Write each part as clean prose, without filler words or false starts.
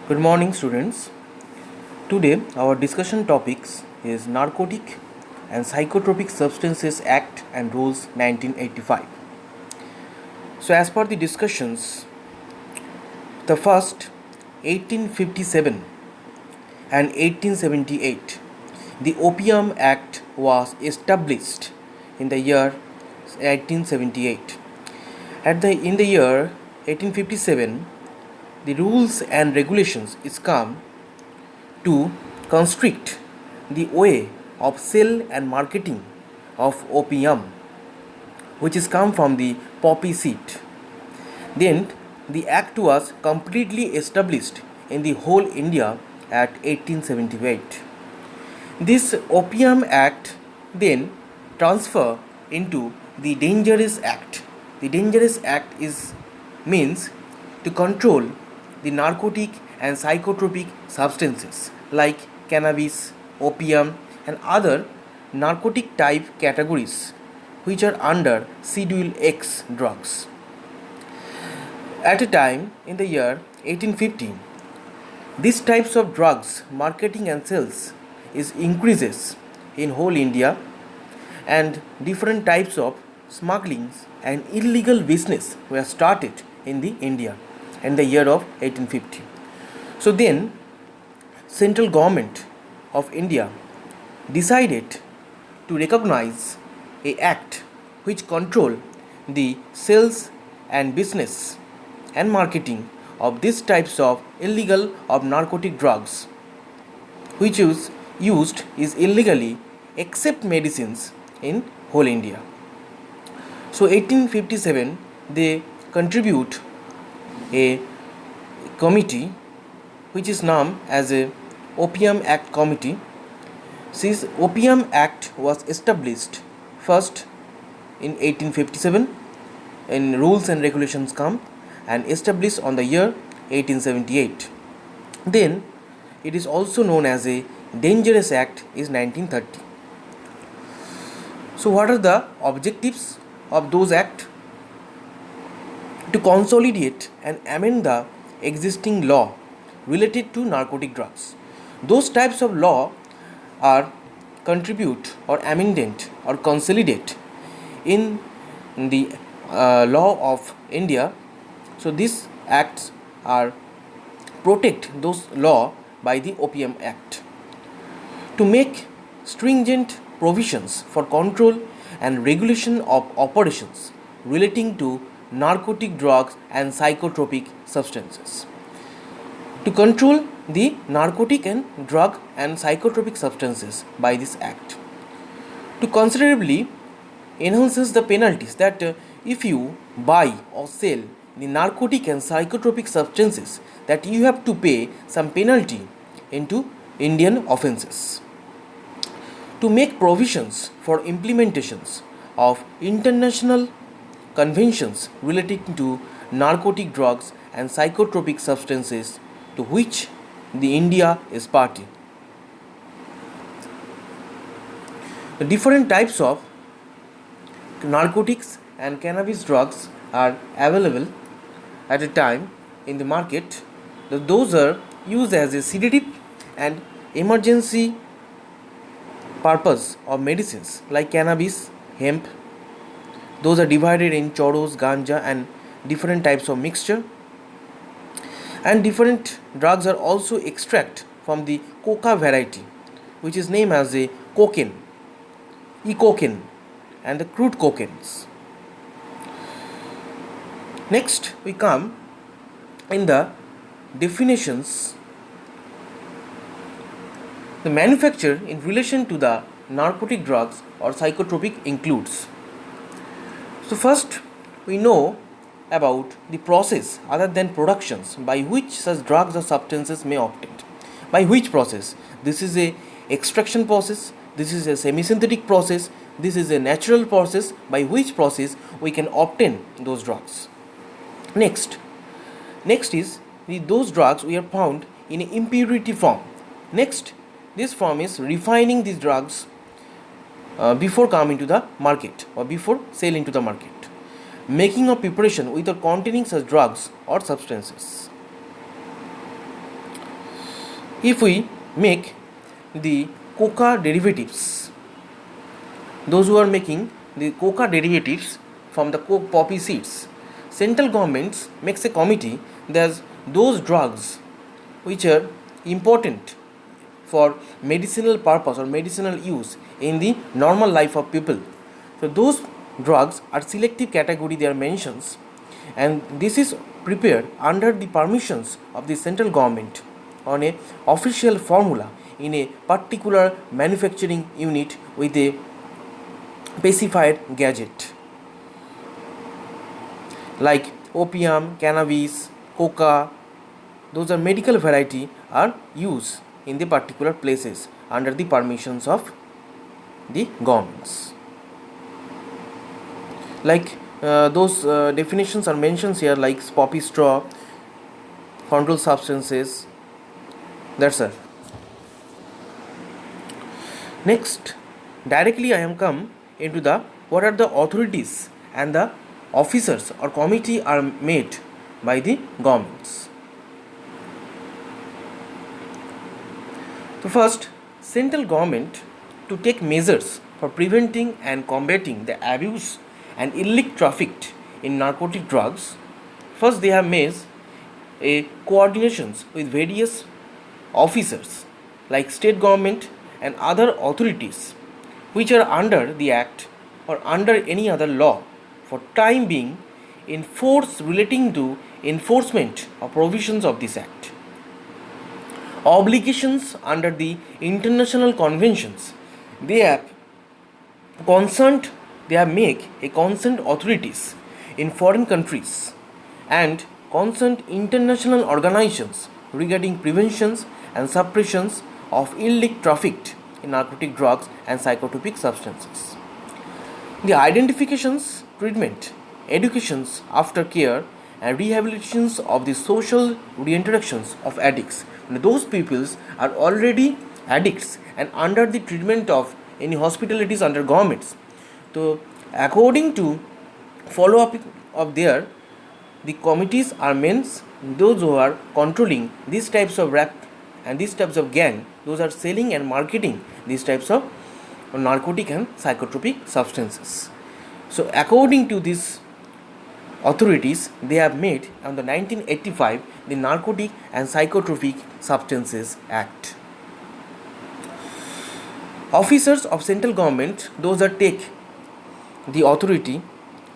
Good morning, students. Today, our discussion topics is Narcotic and Psychotropic Substances Act and Rules 1985. So, as per the discussions, the first 1857 and 1878, the Opium Act was established in the year 1878. In the year 1857, the rules and regulations is come to constrict the way of sale and marketing of opium, which is come from the poppy seed. Then the act was completely established in the whole India at 1878. This Opium Act then transfer into the Dangerous Act. The Dangerous Act is means to control the narcotic and psychotropic substances like cannabis, opium, and other narcotic type categories which are under Schedule X drugs. At a time in the year 1815, these types of drugs marketing and sales is increases in whole India, and different types of smugglings and illegal business were started in the India in the year of 1850. So then central government of India decided to recognize a act which control the sales and business and marketing of these types of illegal of narcotic drugs which is used is illegally except medicines in whole India. So 1857 they contribute a committee which is known as a Opium Act Committee. This Opium Act was established first in 1857 and rules and regulations come and established on the year 1878. Then it is also known as a Dangerous Act is 1930. So what are the objectives of those acts? To consolidate and amend the existing law related to narcotic drugs. Those types of law are contribute or amendment or consolidate in the law of India. So these acts are protect those law by the Opium Act. To make stringent provisions for control and regulation of operations relating to narcotic drugs and psychotropic substances. To control the narcotic and drug and psychotropic substances by this act. To considerably enhances the penalties that if you buy or sell the narcotic and psychotropic substances that you have to pay some penalty into Indian offences. To make provisions for implementations of international conventions relating to narcotic drugs and psychotropic substances to which the India is party. The different types of narcotics and cannabis drugs are available at a time in the market. Those are used as a sedative and emergency purpose of medicines like cannabis, hemp. Those are divided in choros, ganja, and different types of mixture. And different drugs are also extract from the coca variety, which is named as a cocaine, e-cocaine, and the crude cocaines. Next, we come in the definitions. The manufacture in relation to the narcotic drugs or psychotropic includes. So first, we know about the process other than productions by which such drugs or substances may obtained. By which process? This is a extraction process, this is a semi-synthetic process, this is a natural process by which process we can obtain those drugs. Next is those drugs we are found in an impurity form. Next, this form is refining these drugs before coming to the market or before selling to the market. Making of preparation with or containing such drugs or substances. If we make the coca derivatives, those who are making the coca derivatives from the poppy seeds, central governments makes a committee. There's those drugs which are important for medicinal purpose or medicinal use in the normal life of people. So those drugs are selective category, they are mentions, and this is prepared under the permissions of the central government on a official formula in a particular manufacturing unit with a specified gadget, like opium, cannabis, coca. Those are medical variety are used in the particular places under the permissions of the governments. Like those definitions are mentioned here, like poppy straw, controlled substances. That's it. Next, directly I am come into the what are the authorities and the officers or committee are made by the governments. So first, central government to take measures for preventing and combating the abuse and illicit traffic in narcotic drugs. First, they have made a coordinations with various officers like state government and other authorities which are under the act or under any other law for time being in force relating to enforcement of provisions of this act. Obligations under the international conventions, they have concerned, they have make a concerned authorities in foreign countries and concerned international organizations regarding preventions and suppressions of illicit traffic in narcotic drugs and psychotropic substances. The identifications, treatment, educations, aftercare, and rehabilitations of the social reinteractions of addicts. Those peoples are already addicts and under the treatment of any hospitalities under governments. So, according to follow up of there, the committees are means those who are controlling these types of rap and these types of gang, those are selling and marketing these types of narcotic and psychotropic substances. So according to these authorities, they have made on the 1985 the Narcotic and Psychotropic Substances Act. Officers of central government, those that take the authority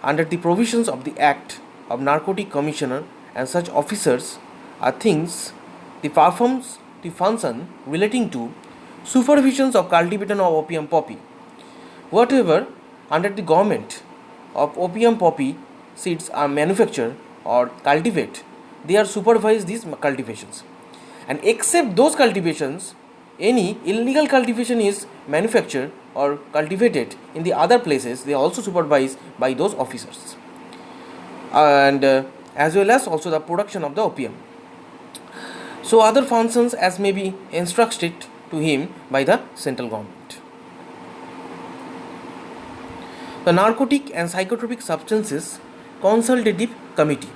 under the provisions of the Act of Narcotic Commissioner, and such officers are things the performs the function relating to supervisions of cultivation of opium poppy. Whatever under the government of opium poppy seeds are manufactured or cultivate, they are supervise these cultivations. And except those cultivations, any illegal cultivation is manufactured or cultivated in the other places, they are also supervised by those officers. And as well as also the production of the opium. So other functions as may be instructed to him by the central government. The Narcotic and Psychotropic Substances Consultative Committee.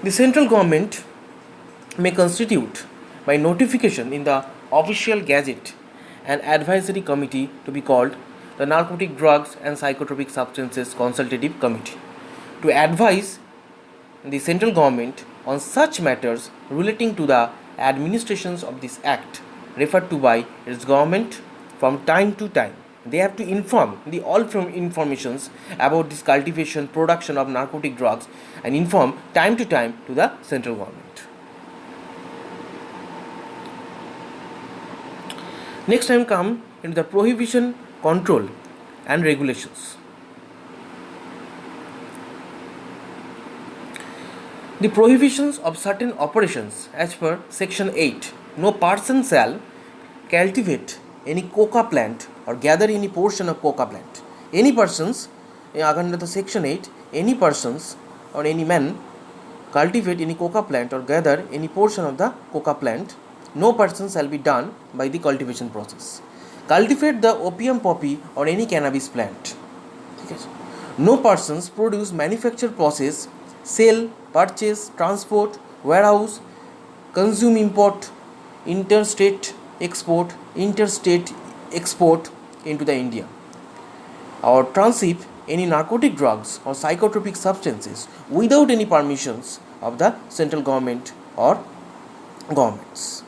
The central government may constitute by notification in the official gazette an advisory committee to be called the Narcotic Drugs and Psychotropic Substances Consultative Committee to advise the central government on such matters relating to the administrations of this act referred to by its government from time to time. They have to inform the all from informations about this cultivation, production of narcotic drugs and inform time to time to the central government. Next time come into the prohibition, control and regulations. The prohibitions of certain operations as per section 8. No person shall cultivate any coca plant or gather any portion of coca plant. Any persons, under the section 8, any persons or any man cultivate any coca plant or gather any portion of the coca plant, no person shall be done by the cultivation process. Cultivate the opium poppy or any cannabis plant. No persons produce, manufacture, process, sell, purchase, transport, warehouse, consume, import interstate export into the India, or transship any narcotic drugs or psychotropic substances without any permissions of the central government or governments.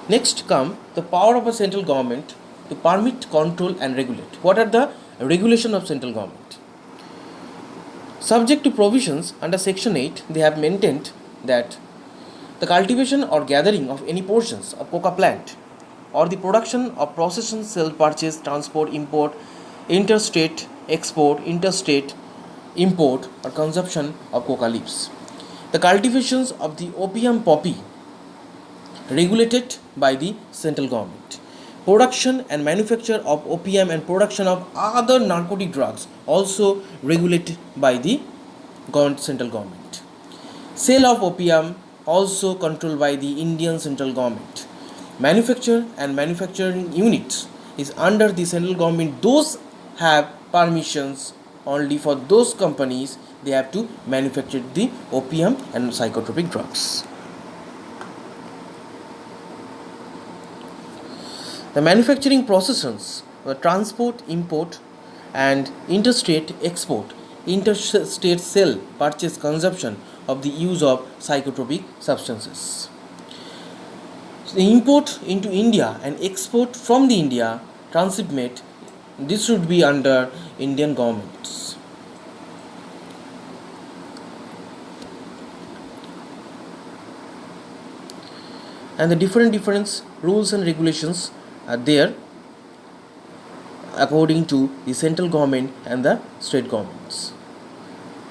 Next come the power of a central government to permit, control and regulate. What are the regulation of central government? Subject to provisions under Section 8, they have maintained that the cultivation or gathering of any portions of coca plant or the production of processing, sale, purchase, transport, import, interstate export, interstate import or consumption of coca leaves. The cultivations of the opium poppy regulated by the central government. Production and manufacture of opium and production of other narcotic drugs also regulated by the central government. Sale of opium also controlled by the Indian central government. Manufacture and manufacturing units is under the central government. Those have permissions only for those companies. They have to manufacture the opium and psychotropic drugs. The manufacturing processes were transport, import and interstate export, interstate sale, purchase, consumption of the use of psychotropic substances. So the import into India and export from the India, transshipment, this should be under Indian governments. And the different rules and regulations are there according to the central government and the state governments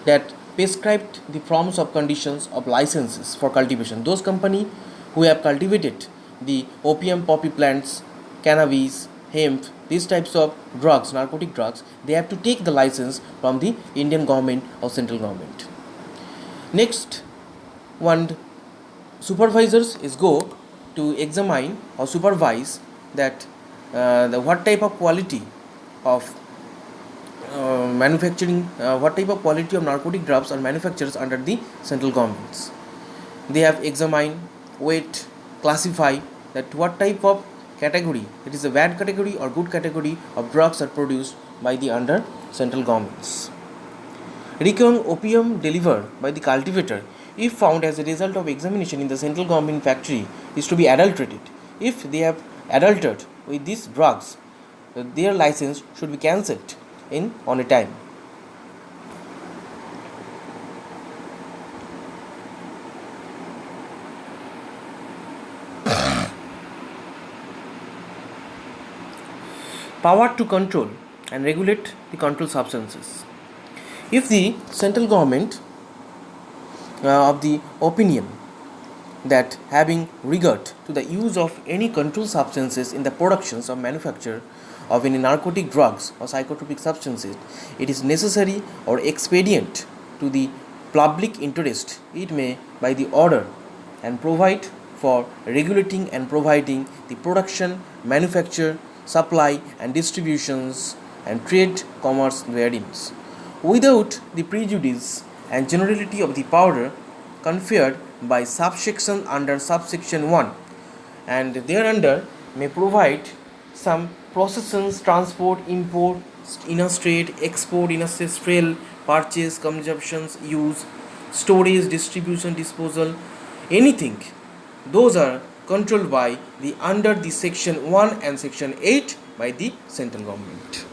that prescribed the forms of conditions of licenses for cultivation. Those company who have cultivated the opium poppy plants, cannabis, hemp, these types of drugs, narcotic drugs, they have to take the license from the Indian government or central government. Next one, supervisors is go to examine or supervise that what type of quality of manufacturing, what type of quality of narcotic drugs are manufactured under the central governments. They have examined, weight, classify that what type of category, it is a bad category or good category of drugs are produced by the under central governments. Reckon opium delivered by the cultivator, if found as a result of examination in the central government factory, is to be adulterated. If they have adulterated with these drugs, their license should be cancelled on a time. Power to control and regulate the controlled substances. If the central government of the opinion that having regard to the use of any controlled substances in the productions or manufacture of any narcotic drugs or psychotropic substances, it is necessary or expedient to the public interest, it may by the order and provide for regulating and providing the production, manufacture, supply and distributions and trade commerce therein, without the prejudice and generality of the power conferred by subsection under subsection 1, and thereunder may provide some processions, transport, import, interstate, export, interstate sale, purchase, consumptions, use, storage, distribution, disposal, anything. Those are controlled by the under the section 1 and section 8 by the central government.